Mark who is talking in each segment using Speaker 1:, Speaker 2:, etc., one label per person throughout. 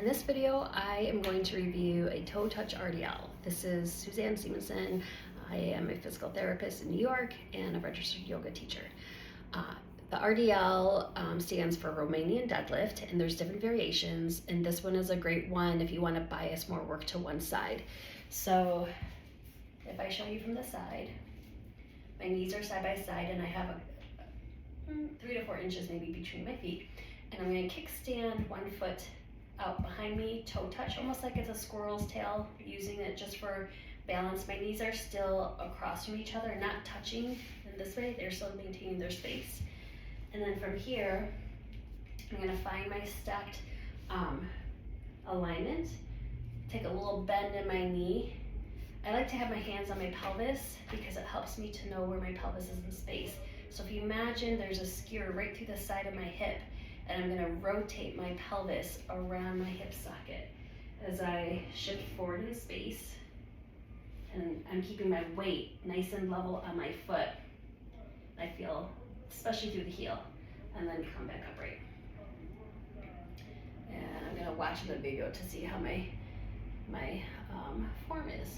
Speaker 1: In this video, I am going to review a toe touch RDL. This is Suzanne Stevenson. I am a physical therapist in New York and a registered yoga teacher. The RDL stands for Romanian deadlift, and there's different variations, and this one is a great one if you want to bias more work to one side. So if I show you from the side, my knees are side by side and I have 3 to 4 inches maybe between my feet, and I'm going to kickstand one foot out behind me, toe touch, almost like it's a squirrel's tail, using it just for balance. My knees are still across from each other, not touching in this way, they're still maintaining their space. And then from here, I'm going to find my stacked alignment, take a little bend in my knee. I like to have my hands on my pelvis because it helps me to know where my pelvis is in space. So if you imagine there's a skewer right through the side of my hip, and I'm going to rotate my pelvis around my hip socket as I shift forward in space, and I'm keeping my weight nice and level on my foot. I feel, especially through the heel, and then come back upright. And I'm going to watch the video to see how my form is.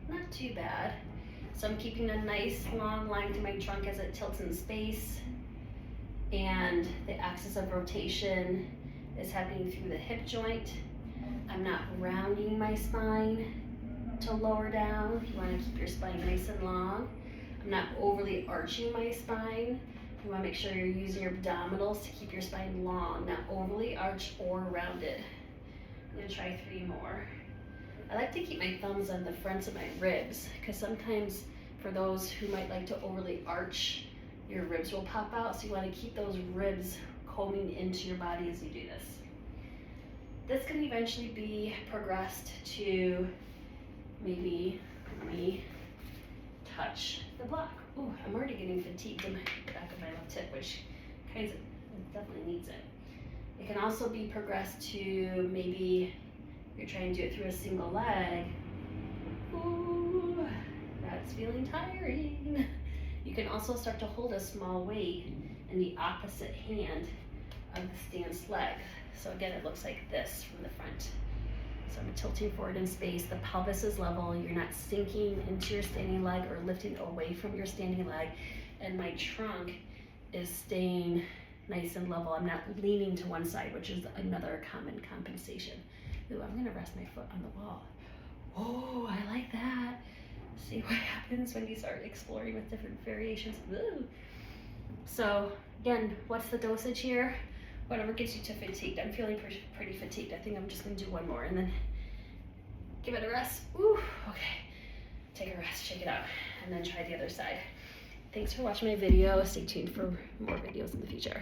Speaker 1: Not too bad. So I'm keeping a nice long line to my trunk as it tilts in space, and the axis of rotation is happening through the hip joint. I'm not rounding my spine to lower down. You want to keep your spine nice and long. I'm not overly arching my spine. You want to make sure you're using your abdominals to keep your spine long, not overly arched or rounded. I'm going to try 3 more. I like to keep my thumbs on the fronts of my ribs, because sometimes for those who might like to overly arch, your ribs will pop out, so you want to keep those ribs combing into your body as you do this. This can eventually be progressed to maybe let me touch the block. Ooh, I'm already getting fatigued in the back of my left hip, which definitely needs it. It can also be progressed to maybe you're trying to do it through a single leg. Ooh, that's feeling tiring. You can also start to hold a small weight in the opposite hand of the stance leg. So again, it looks like this from the front. So I'm tilting forward in space, the pelvis is level, you're not sinking into your standing leg or lifting away from your standing leg, and my trunk is staying nice and level. I'm not leaning to one side, which is another common compensation. Ooh, I'm gonna rest my foot on the wall. Oh, I like that. See what happens when you start exploring with different variations. Ooh. So again, what's the dosage here? Whatever gets you to fatigued. I'm feeling pretty fatigued. I think I'm just gonna do 1 more and then give it a rest. Ooh, okay. Take a rest, shake it out, and then try the other side. Thanks for watching my video. Stay tuned for more videos in the future.